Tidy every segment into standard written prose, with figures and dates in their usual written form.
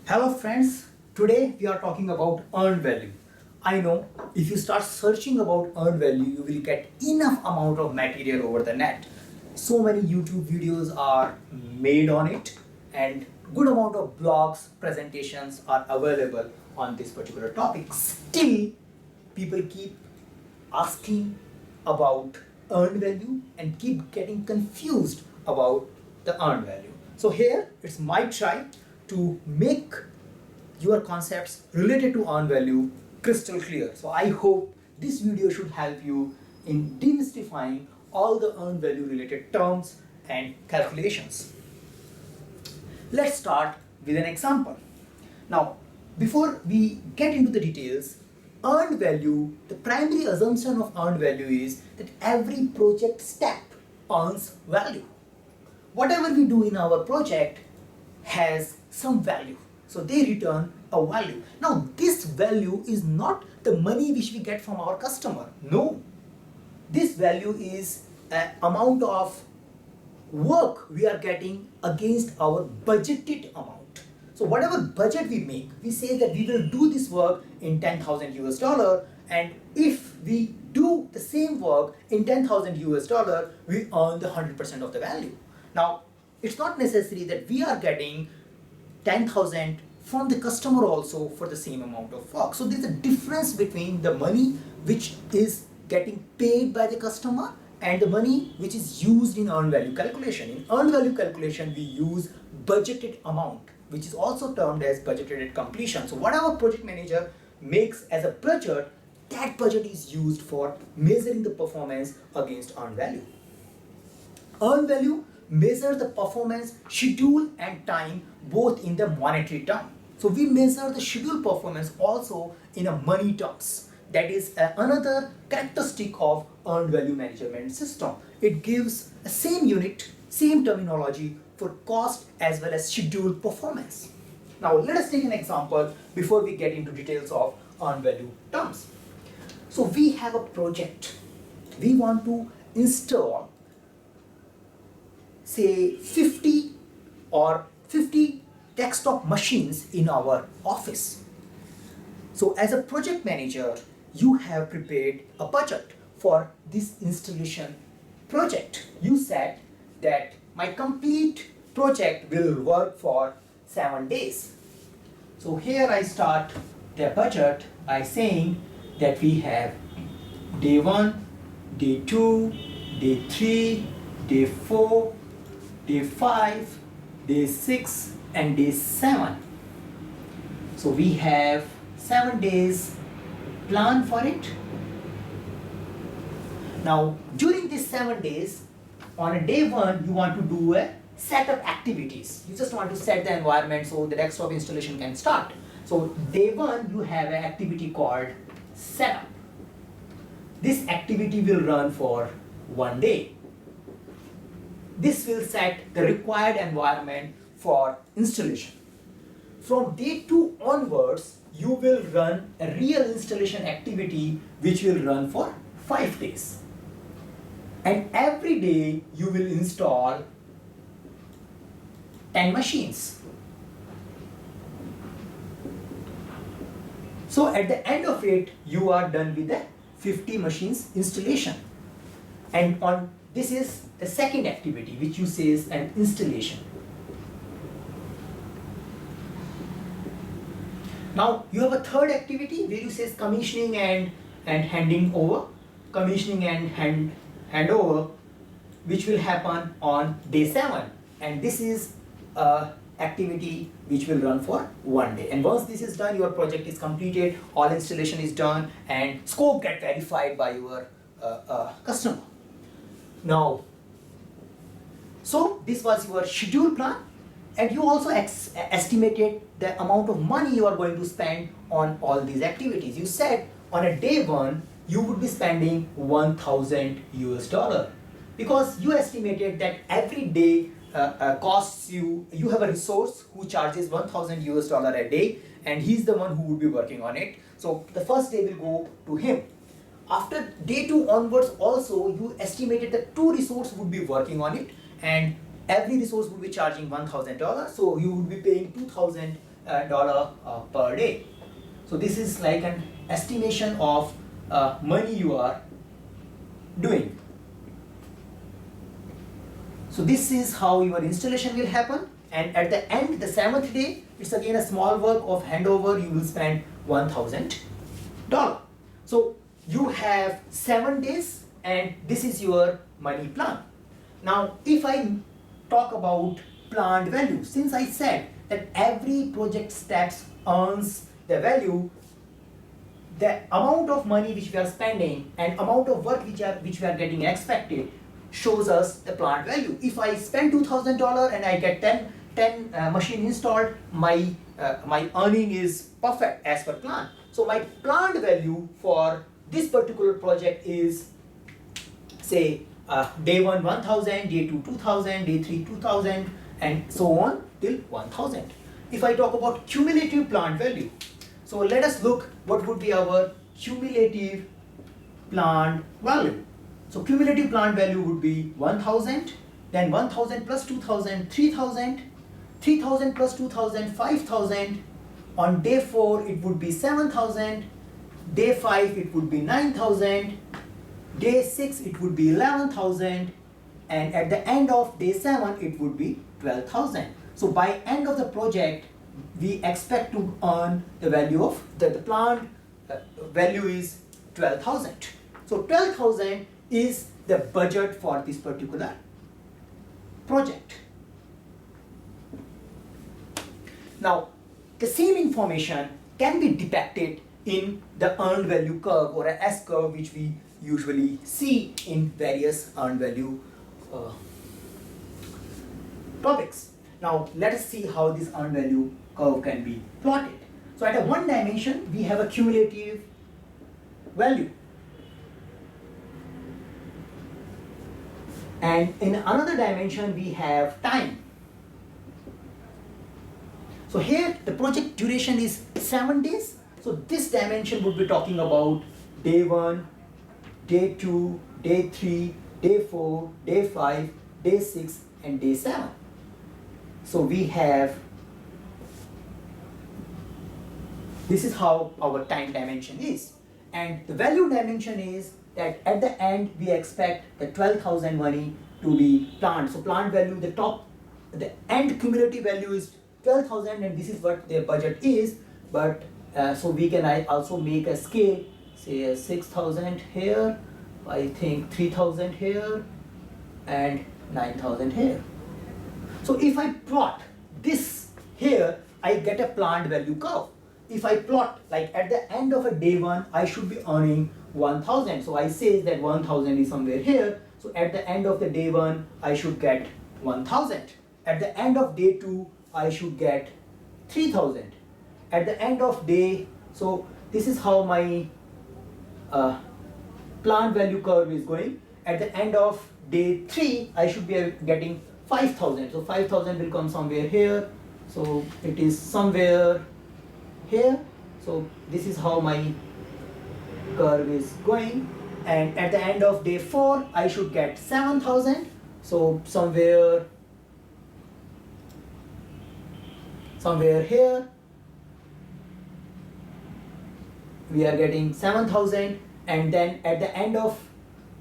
Hello friends, today we are talking about earned value. I know if you start searching about earned value, you will get enough amount of material over the net. So many YouTube videos are made on it and good amount of blogs, presentations are available on this particular topic. Still, people keep asking about earned value and keep getting confused about the earned value. So here it's my try to make your concepts related to earned value crystal clear. So I hope this video should help you in demystifying all the earned value related terms and calculations. Let's start with an example. Now, before we get into the details, earned value, the primary assumption of earned value is that every project step earns value. Whatever we do in our project has some value. So they return a value. Now this value is not the money which we get from our customer. No. This value is an amount of work we are getting against our budgeted amount. So whatever budget we make, we say that we will do this work in 10,000 US dollar, and if we do the same work in 10,000 US dollar, we earn the 100% of the value. Now, it's not necessary that we are getting 10,000 from the customer also for the same amount of work. So there's a difference between the money which is getting paid by the customer and the money which is used in earned value calculation. In earned value calculation, we use budgeted amount, which is also termed as budgeted at completion. So whatever project manager makes as a budget, that budget is used for measuring the performance against earned value. Earned value measures the performance, schedule and time both in the monetary term. So we measure the schedule performance also in a money terms. That is another characteristic of earned value management system. It gives the same unit, same terminology for cost as well as schedule performance. Now let us take an example before we get into details of earned value terms. So we have a project. We want to install say 50 desktop machines in our office. So as a project manager, you have prepared a budget for this installation project. You said that my complete project will work for 7 days. So here I start the budget by saying that we have day 1, day 2, day 3, day 4, day 5, day 6 and day 7. So we have 7 days plan for it. Now during these 7 days, on a day 1 you want to do a setup activities. You just want to set the environment so the desktop installation can start. So day 1 you have an activity called setup. This activity will run for 1 day. This will set the required environment for installation. From day 2 onwards, you will run a real installation activity which will run for 5 days. And every day you will install 10 machines. So at the end of it, you are done with the 50 machines installation. And on this is the second activity which you say is an installation. Now you have a third activity where you say commissioning and handing over. Commissioning and handover, which will happen on day 7. And this is a activity which will run for 1 day. And once this is done, your project is completed, all installation is done and scope get verified by your customer. Now, so this was your schedule plan, and you also estimated the amount of money you are going to spend on all these activities. You said on a day 1 you would be spending 1,000 US dollar because you estimated that every day costs you have a resource who charges 1,000 US dollar a day, and he's the one who would be working on it. So the first day will go to him. After day 2 onwards also, you estimated that 2 resources would be working on it, and every resource would be charging $1,000. So you would be paying 2,000 dollar per day. So this is like an estimation of money you are doing. So this is how your installation will happen, and at the end, the 7th day, it's again a small work of handover. You will spend $1,000. So you have 7 days, and this is your money plan. Now, if I talk about planned value, since I said that every project steps earns the value, the amount of money which we are spending and amount of work which we are getting expected shows us the planned value. If I spend $2,000 and I get 10 machine installed, my earning is perfect as per plan. So my planned value for this particular project is, say, day 1 1,000, day 2 2,000, day 3 2,000, and so on till 1,000. If I talk about cumulative planned value, so let us look what would be our cumulative planned value. So cumulative planned value would be 1,000, then 1,000 plus 2,000, 3,000, 3,000 plus 2,000, 5,000. On day 4 it would be 7,000, day 5 it would be 9,000, day 6 it would be 11,000, and at the end of day 7 it would be 12,000. So by end of the project we expect to earn the value of the planned value is 12,000. So 12,000 is the budget for this particular project. Now, the same information can be depicted in the earned value curve or a S curve, which we usually see in various earned value topics. Now, let us see how this earned value curve can be plotted. So, at a one dimension, we have a cumulative value. And in another dimension, we have time. So here the project duration is 7 days. So this dimension would be talking about day 1, day 2, day 3, day 4, day 5, day 6, and day 7. So we have, this is how our time dimension is. And the value dimension is that at the end we expect the 12,000 money to be planned. So planned value, the end cumulative value is 12,000, and this is what their budget is. But so we can also make a scale, say 6,000 here, I think 3,000 here, and 9,000 here. So if I plot this here, I get a planned value curve. If I plot like at the end of a day 1, I should be earning 1,000. So I say that 1,000 is somewhere here. So at the end of the day 1, I should get 1,000. At the end of day 2, I should get 3,000. At the end of day, so this is how my planned value curve is going. At the end of day 3, I should be getting 5,000. So 5,000 will come somewhere here. So it is somewhere here. So this is how my curve is going. And at the end of day 4, I should get 7,000. So somewhere here we are getting 7,000, and then at the end of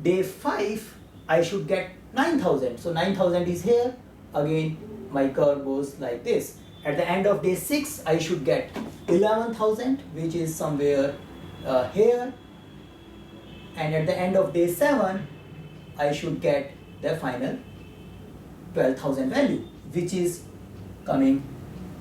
day 5 I should get 9,000. So 9,000 is here. Again my curve goes like this. At the end of day 6 I should get 11,000, which is somewhere here, and at the end of day 7 I should get the final 12,000 value, which is coming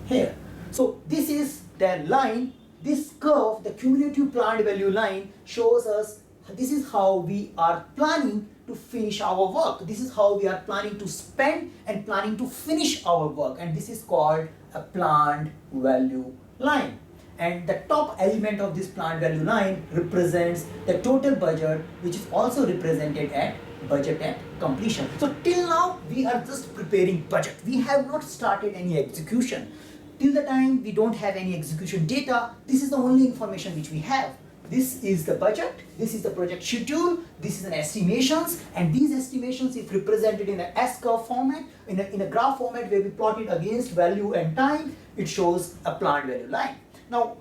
here. So this is the line, this curve, the cumulative planned value line shows us this is how we are planning to finish our work. This is how we are planning to spend and planning to finish our work, and this is called a planned value line. And the top element of this planned value line represents the total budget, which is also represented at budget at completion. So till now we are just preparing budget. We have not started any execution. Till the time we don't have any execution data, this is the only information which we have. this is the budget, this is the project schedule, this is an estimations, and these estimations, if represented in an S-curve format, in a graph format where we plot it against value and time, it shows a planned value line. Now,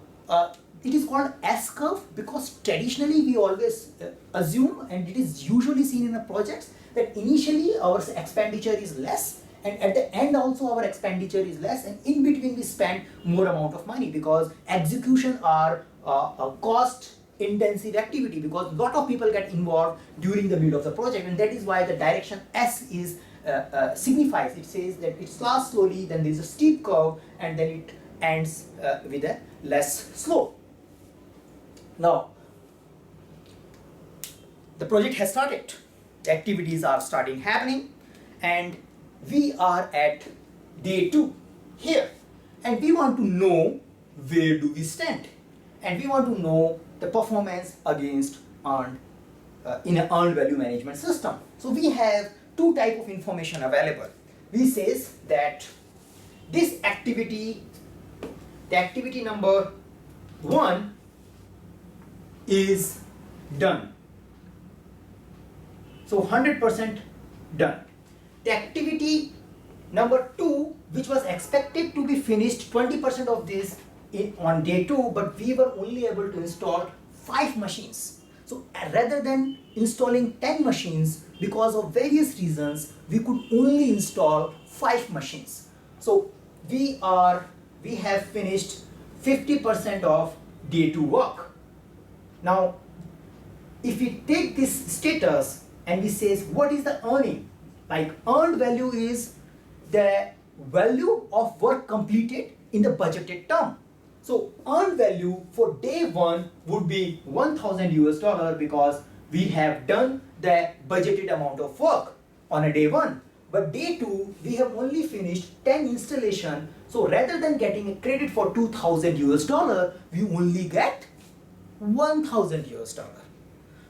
it is called S-curve because traditionally we always assume, and it is usually seen in the projects, that initially our expenditure is less, and at the end also our expenditure is less, and in between we spend more amount of money because execution are a cost intensive activity, because a lot of people get involved during the build of the project, and that is why the direction S is signifies. It says that it starts slowly, then there is a steep curve, and then it ends with a less slope. Now, the project has started, the activities are starting happening, and we are at day 2 here, and we want to know where do we stand, and we want to know the performance against earned in an earned value management system. So we have two type of information available. We says that this activity, the activity number 1 is done. So 100% done. The activity number 2, which was expected to be finished 20% of this on day 2, but we were only able to install 5 machines. So rather than installing 10 machines, because of various reasons, we could only install 5 machines. So we have finished 50% of day 2 work. Now, if we take this status and we say what is the earning, like earned value is the value of work completed in the budgeted term. So earned value for day 1 would be $1,000 because we have done the budgeted amount of work on a day 1. But day 2 we have only finished 10 installation. So rather than getting a credit for $2,000, we only get $1,000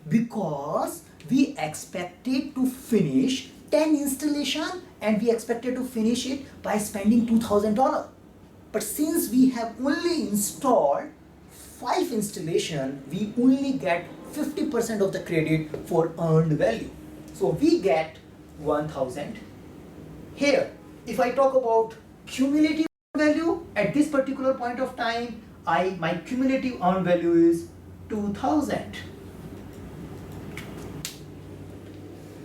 because we expected to finish 10 installation and we expected to finish it by spending $2,000. But since we have only installed 5 installation, we only get 50% of the credit for earned value. So we get 1,000 here. If I talk about cumulative value at this particular point of time, my cumulative earned value is 2,000.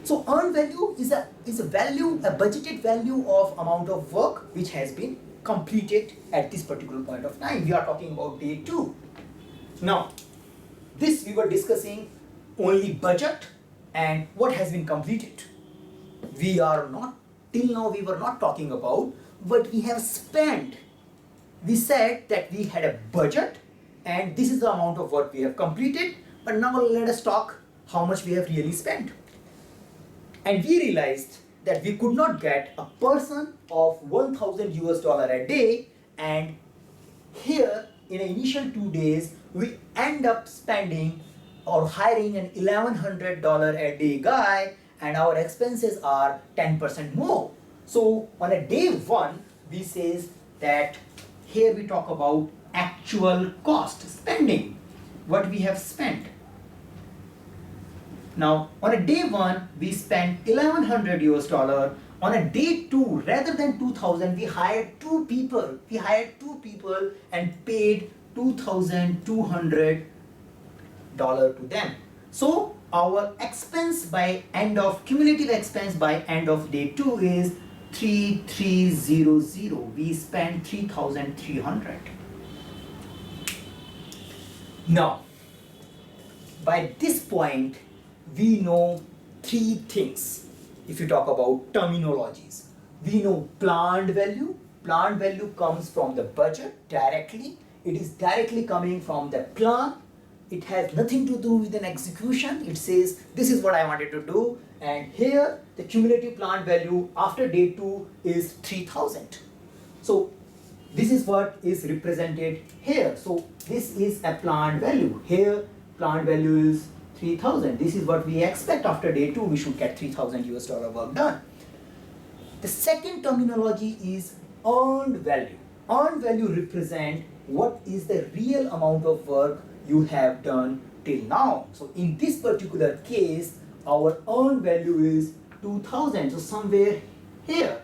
So earned value is a value, a budgeted value of amount of work which has been completed at this particular point of time. We are talking about day 2. Now, this we were discussing only budget and what has been completed. We are not, till now we were not talking about what we have spent. We said that we had a budget and this is the amount of work we have completed, but now let us talk how much we have really spent. And we realized that we could not get a person of $1,000 a day, and here in the initial 2 days we end up spending or hiring an $1,100 a day guy, and our expenses are 10% more. So on a day 1 we says that here we talk about actual cost spending, what we have spent. Now on a day 1 we spent $1,100. On a day 2, rather than 2,000, we hired 2 people. We hired 2 people and paid $2,200 to them. So our expense by end of cumulative expense by end of day 2 is 3,300. We spent 3,300. Now, by this point, we know 3 things. If you talk about terminologies, we know planned value. Planned value comes from the budget directly. It is directly coming from the plan. It has nothing to do with an execution. It says this is what I wanted to do, and here the cumulative planned value after day 2 is 3,000. So this is what is represented here. So this is a planned value. Here planned value is 3,000. This is what we expect after day 2. We should get $3,000 work done. The second terminology is earned value. Earned value represent what is the real amount of work you have done till now. So in this particular case, our earned value is 2000, so somewhere here.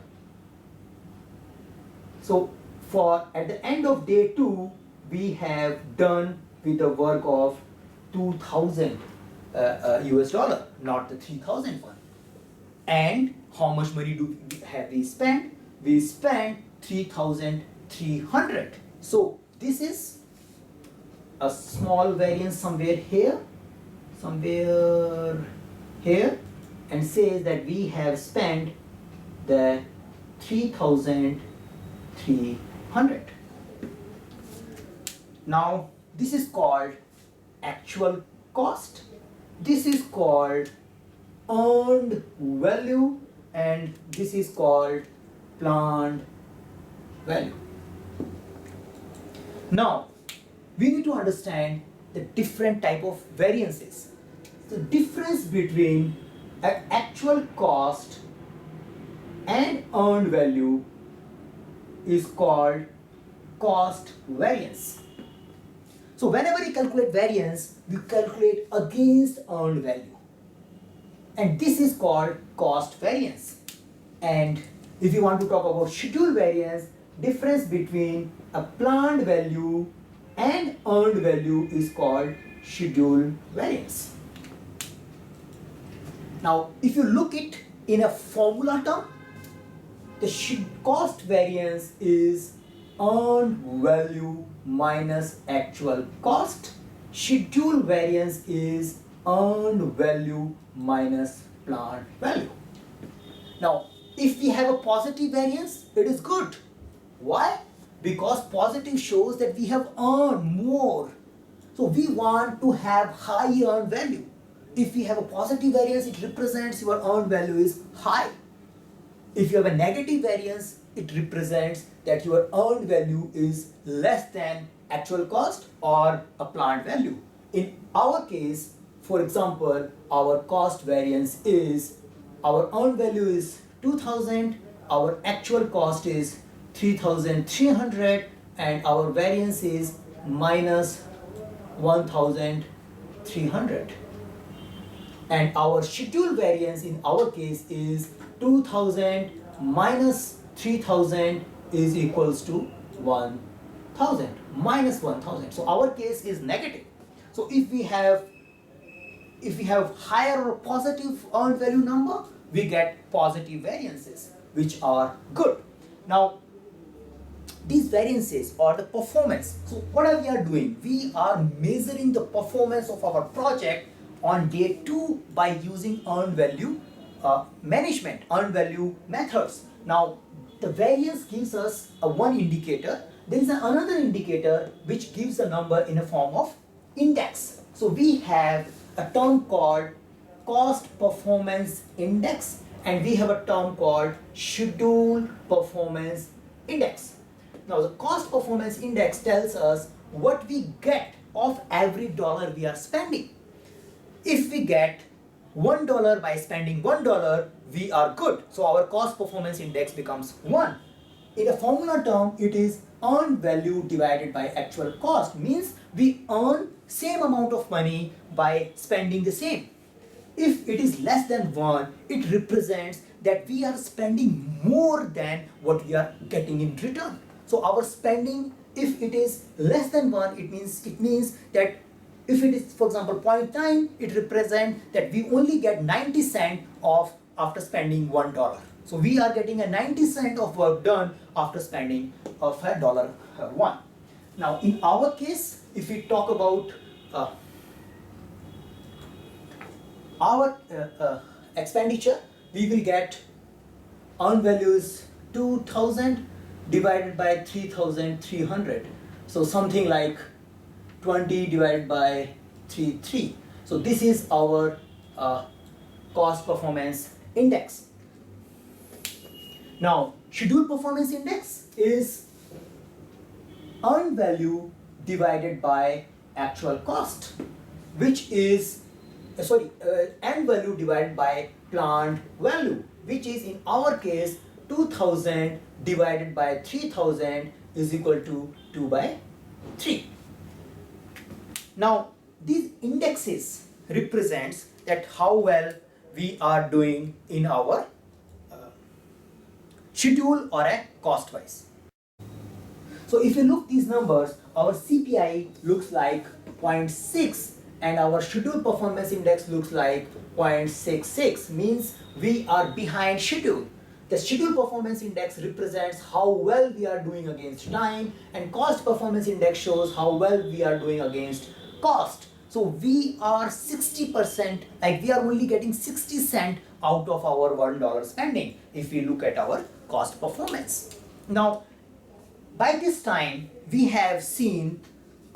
So for at the end of day 2, we have done with the work of 2000 US dollar, not the 3000 one. And how much money have we spent? We spent 3,300. So this is a small variance somewhere here, and says that we have spent the 3,300. Now this is called actual cost. This is called earned value, and this is called planned value. Now we need to understand the different type of variances. The difference between an actual cost and earned value is called cost variance. So whenever we calculate variance, we calculate against earned value, and this is called cost variance. And if you want to talk about schedule variance, difference between a planned value and earned value is called schedule variance. Now if you look it in a formula term, the cost variance is earned value minus actual cost. Schedule variance is earned value minus planned value. Now if we have a positive variance, it is good. Why? Because positive shows that we have earned more. So we want to have high earned value. If we have a positive variance, it represents your earned value is high. If you have a negative variance, it represents that your earned value is less than actual cost or a planned value. In our case, for example, our cost variance is, our earned value is 2000, our actual cost is 3,300, and our variance is minus 1,300. And our schedule variance in our case is 2000 minus 3000 is equals to 1000, minus 1000. So our case is negative. So if we have higher or positive earned value number, we get positive variances, which are good. Now these variances or the performance, so what are we doing? We are measuring the performance of our project on day 2 by using earned value management, earned value methods. Now the variance gives us a one indicator. There is another indicator which gives a number in a form of index. So we have a term called cost performance index, and we have a term called schedule performance index. Now the cost performance index tells us what we get of every dollar we are spending. If we get $1 by spending $1, we are good. So our cost performance index becomes 1. In a formula term, it is earned value divided by actual cost, means we earn same amount of money by spending the same. If it is less than 1, it represents that we are spending more than what we are getting in return. So our spending, if it is less than 1, it means that if it is, for example, 0.9, it represents that we only get 90 cents of after spending $1. So we are getting a 90 cents of work done after spending of $1. Now in our case, if we talk about our expenditure, we will get earned values 2000 divided by 3,300. So something like 20 divided by 3. So this is our cost performance index. Now schedule performance index is earned value divided by actual cost, which is end value divided by planned value, which is in our case 2000 divided by 3000 is equal to 2 by 3. Now these indexes represents that how well we are doing in our schedule or a cost wise. So if you look these numbers, our CPI looks like 0.6 and our schedule performance index looks like 0.66, means we are behind schedule. The schedule performance index represents how well we are doing against time, and cost performance index shows how well we are doing against cost. So we are 60%, like we are only getting 60 cents out of our $1 spending if we look at our cost performance. Now, by this time, we have seen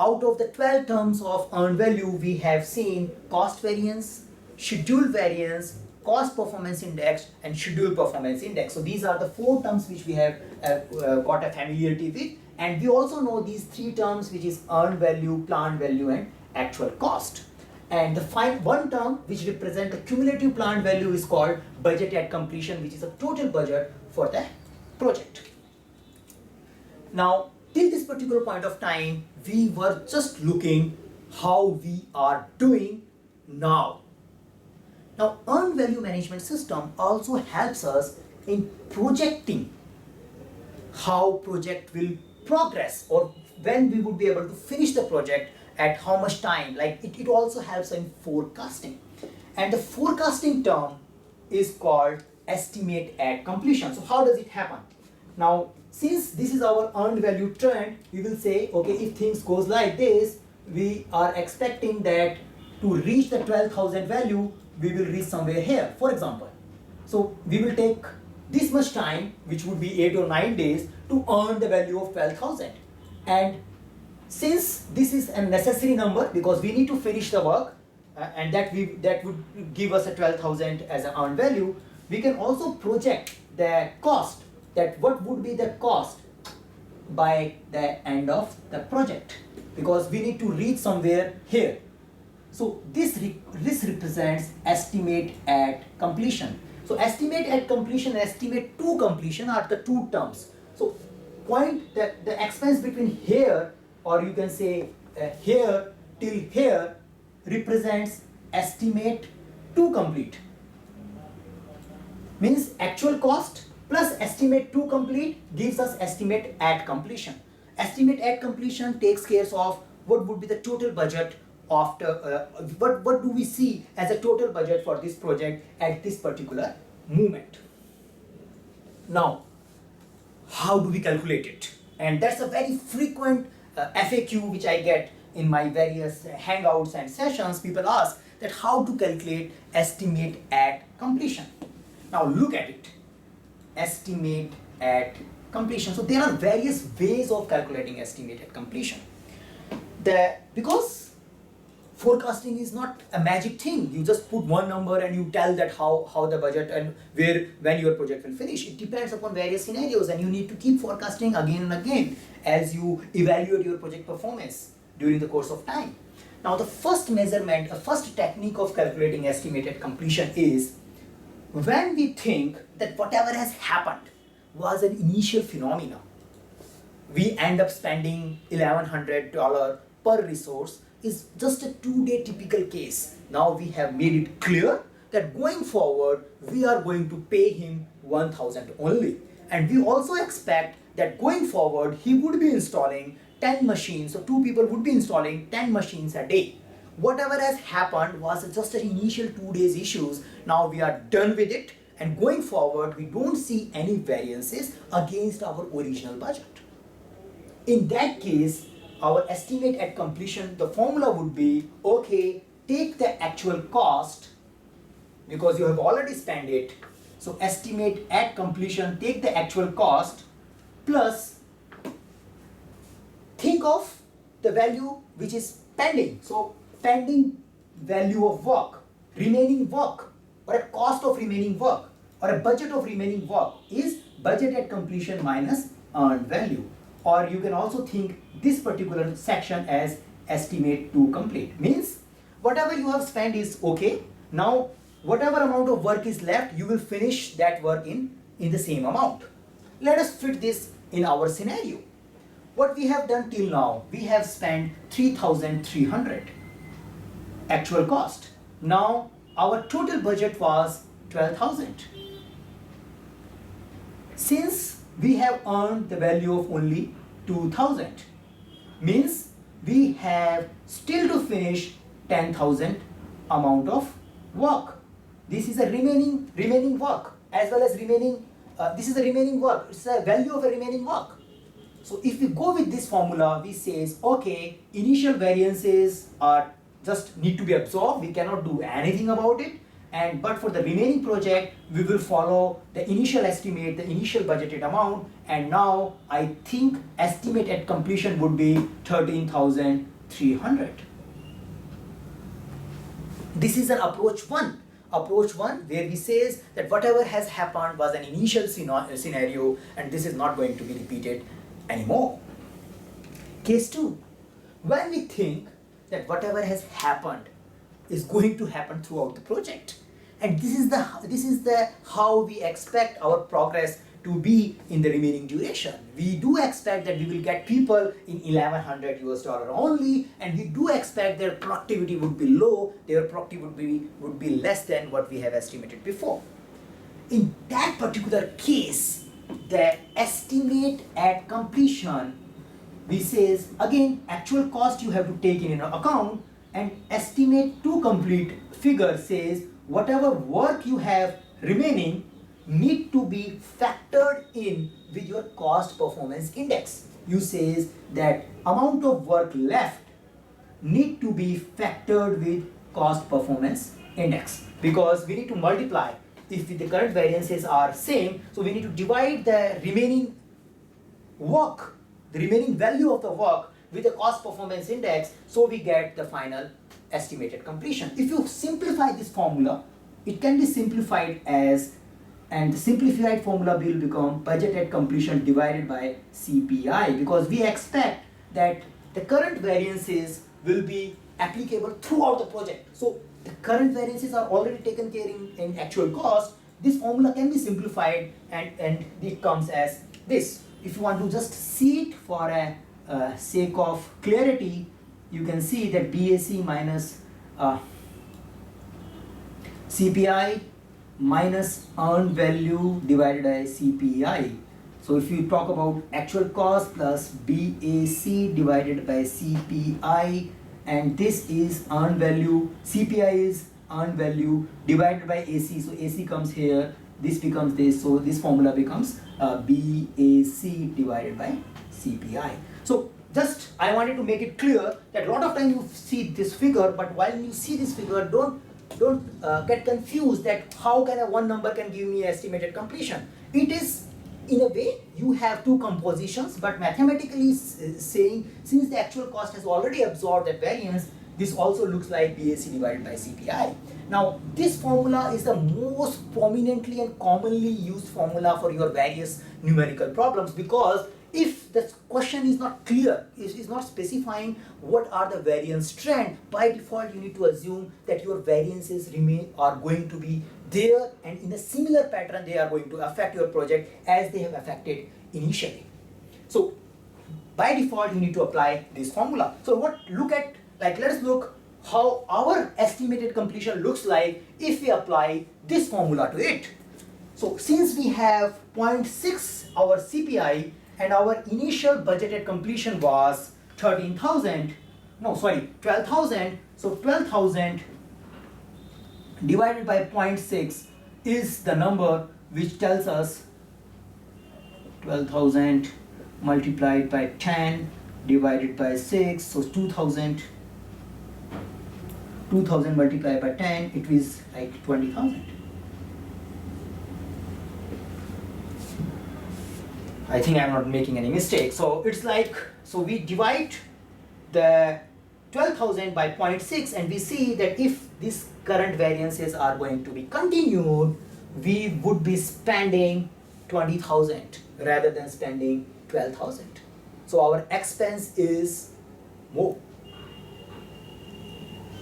out of the 12 terms of earned value, we have seen cost variance, schedule variance, cost performance index, and schedule performance index. So these are the 4 terms which we have got a familiarity with, and we also know these 3 terms, which is earned value, planned value, and actual cost. And the one term which represents the cumulative planned value is called budget at completion, which is a total budget for the project. Now, till this particular point of time, we were just looking how we are doing now. Now, earned value management system also helps us in projecting how project will progress, or when we would be able to finish the project at how much time. Like it also helps in forecasting. And the forecasting term is called estimate at completion. So how does it happen? Now, since this is our earned value trend, we will say, okay, if things goes like this, we are expecting that to reach the 12,000 value, we will reach somewhere here, for example. So we will take this much time, which would be 8 or 9 days, to earn the value of 12,000. And since this is a necessary number, because we need to finish the work, and that would give us a 12,000 as an earned value, we can also project the cost, that what would be the cost by the end of the project, because we need to reach somewhere here. So this represents estimate at completion. So estimate at completion and estimate to completion are the 2 terms. So the expense between here, or you can say here till here, represents estimate to complete. Means actual cost plus estimate to complete gives us estimate at completion. Estimate at completion takes care of what would be the total budget after, what do we see as a total budget for this project at this particular moment. Now, how do we calculate it? And that's a very frequent FAQ which I get in my various hangouts and sessions. People ask that how to calculate estimate at completion. Now look at it. Estimate at completion. So there are various ways of calculating estimate at completion. Because forecasting is not a magic thing. You just put one number and you tell that how the budget and when your project will finish. It depends upon various scenarios, and you need to keep forecasting again and again as you evaluate your project performance during the course of time. Now the first measurement, a first technique of calculating estimate at completion is when we think that whatever has happened was an initial phenomena. We end up spending $1,100 per resource is just a 2-day typical case. Now we have made it clear that going forward, we are going to pay him 1,000 only. And we also expect that going forward, he would be installing 10 machines. So 2 people would be installing 10 machines a day. Whatever has happened was just an initial 2 days issues. Now we are done with it. And going forward, we don't see any variances against our original budget. In that case, our estimate at completion, the formula would be, okay, take the actual cost because you have already spent it. So estimate at completion, take the actual cost plus think of the value which is pending. So pending value of work, remaining work, or a cost of remaining work, or a budget of remaining work is budget at completion minus earned value. Or you can also think this particular section as estimate to complete. Means whatever you have spent is okay. Now whatever amount of work is left, you will finish that work in the same amount. Let us fit this in our scenario. What we have done till now, we have spent 3,300. actual cost. Now our total budget was 12,000. Since we have earned the value of only 2,000, means we have still to finish 10,000 amount of work. This is a remaining work, as well as remaining, this is the remaining work. It's the value of a remaining work. So if we go with this formula, we says, okay, initial variances are just need to be absorbed. We cannot do anything about it. But for the remaining project, we will follow the initial estimate, the initial budgeted amount. And now I think estimate at completion would be 13,300. This is an approach one. Approach one, where we says that whatever has happened was an initial scenario, and this is not going to be repeated anymore. Case two, when we think that whatever has happened is going to happen throughout the project, and this is the how we expect our progress to be in the remaining duration. We do expect that we will get people in $1,100 only, and we do expect their productivity would be low, their productivity would be less than what we have estimated before. In that particular case, the estimate at completion, we says again actual cost you have to take in account, and estimate to complete figure says whatever work you have remaining need to be factored in with your cost performance index. You says that amount of work left need to be factored with cost performance index, because we need to multiply. If the current variances are same, so we need to divide the remaining work, the remaining value of the work with the cost performance index, so we get the final estimated completion. If you simplify this formula, it can be simplified as, and the simplified formula will become budget at completion divided by CPI, because we expect that the current variances will be applicable throughout the project. So the current variances are already taken care in actual cost. This formula can be simplified, and it comes as this. If you want to just see it for a sake of clarity, you can see that BAC minus CPI minus earned value divided by CPI. So if you talk about actual cost plus BAC divided by CPI, and this is earned value, CPI is earned value divided by AC. So AC comes here, this becomes this, so this formula becomes BAC divided by CPI. So just I wanted to make it clear that a lot of time you see this figure, but while you see this figure, don't get confused that how can a one number can give me estimated completion. It is, in a way, you have two compositions, but mathematically saying, since the actual cost has already absorbed that variance, this also looks like BAC divided by CPI. Now this formula is the most prominently and commonly used formula for your various numerical problems, because if the question is not clear, is not specifying what are the variance trend, by default you need to assume that your variances are going to be there, and in a similar pattern they are going to affect your project as they have affected initially. So by default you need to apply this formula. So let's look how our estimated completion looks like if we apply this formula to it. So since we have 0.6 our CPI, and our initial budgeted completion was 12,000. So 12,000 divided by 0.6 is the number which tells us 12,000 multiplied by 10 divided by 6. So 2,000 multiplied by 10, it is like 20,000. I think I'm not making any mistake. So it's like, so we divide the 12,000 by 0.6, and we see that if these current variances are going to be continued, we would be spending 20,000 rather than spending 12,000. So our expense is more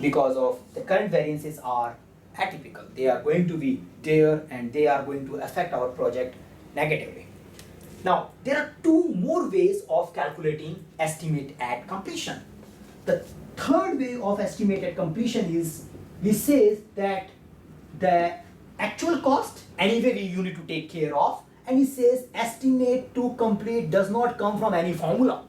because of the current variances are atypical. They are going to be there, and they are going to affect our project negatively. Now, there are two more ways of calculating estimate at completion. The third way of estimated completion is, we say that the actual cost anyway you need to take care of, and it says estimate to complete does not come from any formula.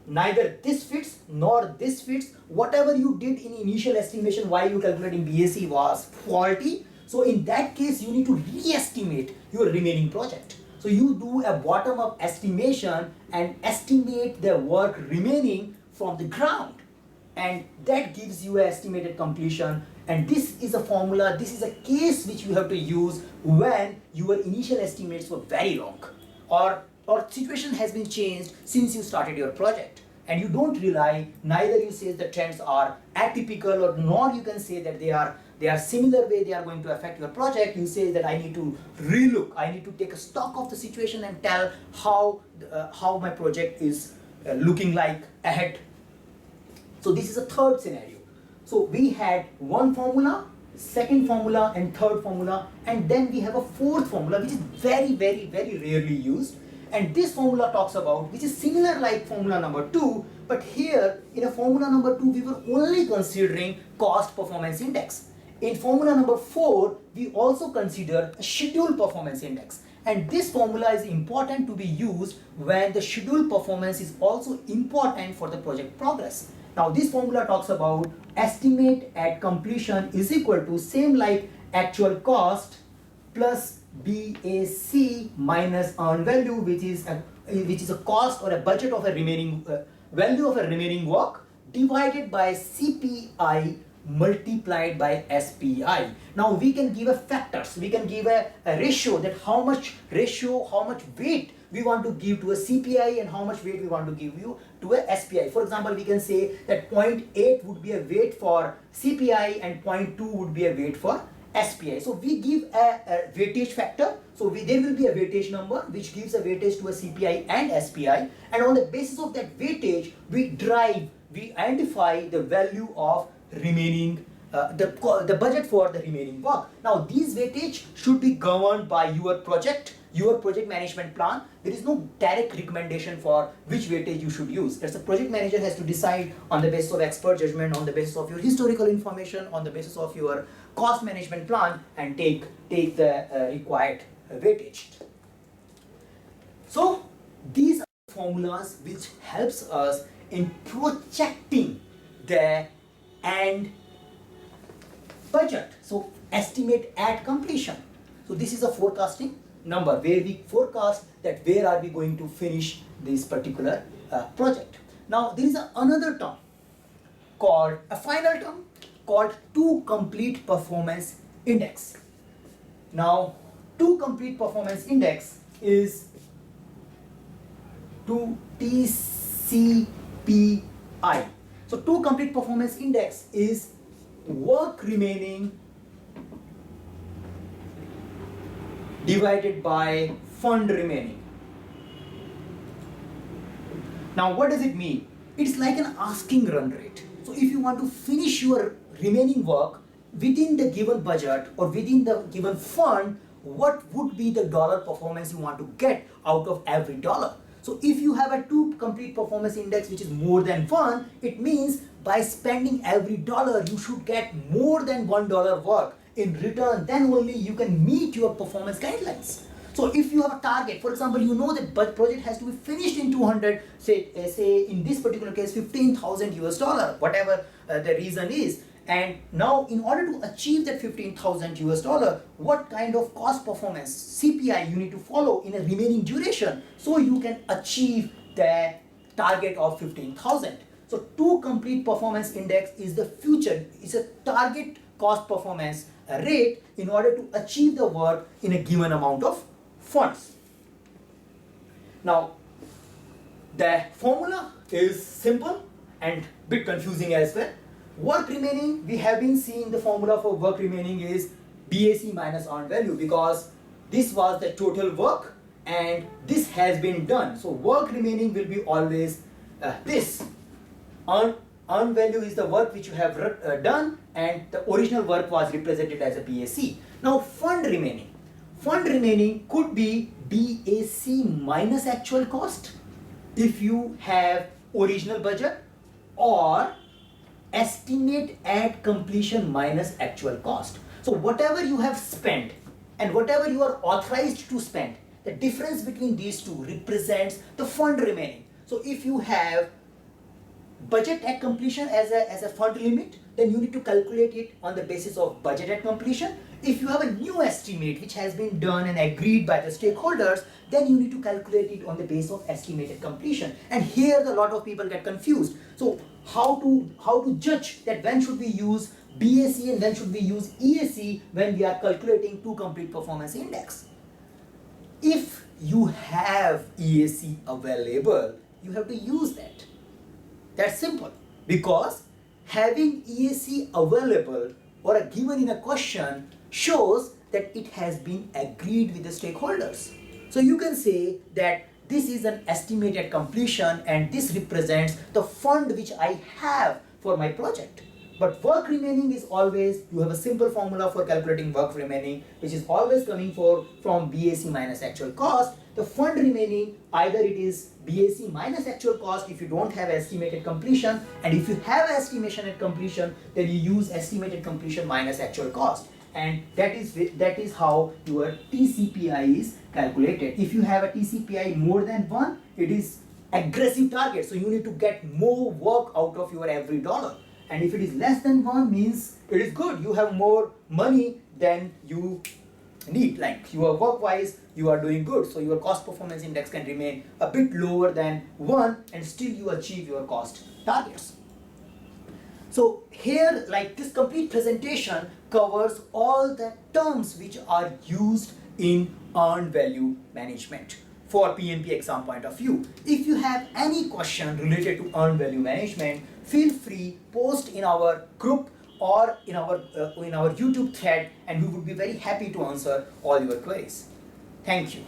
Neither this fits nor this fits. Whatever you did in initial estimation while you calculating BAC was faulty. So in that case, you need to re-estimate your remaining project. So you do a bottom-up estimation and estimate the work remaining from the ground. And that gives you an estimated completion. And this is a formula, this is a case which you have to use when your initial estimates were very long, or situation has been changed since you started your project. And you don't rely, neither you say the trends are atypical, or nor you can say that they are similar way they are going to affect your project. You say that I need to relook, I need to take a stock of the situation and tell how my project is looking like ahead. So this is a third scenario. So we had one formula, second formula, and third formula, and then we have a fourth formula which is very rarely used. And this formula talks about, which is similar like formula number 2, but here in a formula number 2 we were only considering cost performance index. In formula number 4 we also consider a schedule performance index, and this formula is important to be used when the schedule performance is also important for the project progress. Now this formula talks about estimate at completion is equal to same like actual cost plus BAC minus earned value, which is a cost or a budget of a remaining value of a remaining work divided by CPI multiplied by SPI. Now we can give a factors, we can give a ratio, that how much weight we want to give to a CPI and how much weight we want to give you to a SPI. For example, we can say that 0.8 would be a weight for CPI and 0.2 would be a weight for SPI. So we give a weightage factor. So there will be a weightage number which gives a weightage to a CPI and SPI, and on the basis of that weightage we identify the value of remaining the budget for the remaining work. Now these weightage should be governed by your project management plan. There is no direct recommendation for which weightage you should use. As a project manager has to decide on the basis of expert judgment, on the basis of your historical information, on the basis of your cost management plan, and take the required weightage. So these are formulas which helps us in projecting the end budget. So estimate at completion. So this is a forecasting number where we forecast that where are we going to finish this particular project. Now there is another term called a final term called to complete performance index. Now to complete performance index is to TCPI. So to complete performance index is work remaining divided by fund remaining. Now what does it mean? It's like an asking run rate. So if you want to finish your remaining work within the given budget or within the given fund, what would be the dollar performance you want to get out of every dollar? So if you have a to complete performance index which is more than 1, it means by spending every dollar you should get more than $1 work in return, then only you can meet your performance guidelines. So if you have a target, for example, you know that project has to be finished in 200, say in this particular case 15,000 US dollar, whatever the reason is. And now in order to achieve that 15,000 US dollar, what kind of cost performance CPI you need to follow in a remaining duration so you can achieve the target of 15,000. So to complete performance index is the future, it's a target cost performance rate in order to achieve the work in a given amount of funds. Now the formula is simple and bit confusing as well. Work remaining, we have been seeing the formula for work remaining is BAC minus earned value, because this was the total work and this has been done. So work remaining will be always this. Earned value is the work which you have done, and the original work was represented as a BAC. Now fund remaining could be BAC minus actual cost if you have original budget, or estimate at completion minus actual cost. So whatever you have spent and whatever you are authorized to spend, the difference between these two represents the fund remaining. So if you have budget at completion as a fund limit, then you need to calculate it on the basis of budget at completion. If you have a new estimate which has been done and agreed by the stakeholders, then you need to calculate it on the basis of estimated completion. And here a lot of people get confused. So how to judge that when should we use BAC and when should we use EAC when we are calculating two complete performance index? If you have EAC available, you have to use that. That's simple, because having EAC available or given in a question shows that it has been agreed with the stakeholders. So you can say that this is an estimated completion and this represents the fund which I have for my project. But work remaining is always, you have a simple formula for calculating work remaining, which is always coming from BAC minus actual cost. The fund remaining, either it is BAC minus actual cost if you don't have estimated completion, and if you have estimation at completion, then you use estimated completion minus actual cost. And that is how your TCPI is calculated. If you have a TCPI more than 1, it is aggressive target. So you need to get more work out of your every dollar. And if it is less than 1, means it is good. You have more money than you need. Like you are work-wise, you are doing good. So your cost performance index can remain a bit lower than 1 and still you achieve your cost targets. So here, like this complete presentation covers all the terms which are used in earned value management for PMP exam point of view. If you have any question related to earned value management, feel free, post in our group or in our YouTube thread, and we would be very happy to answer all your queries. Thank you.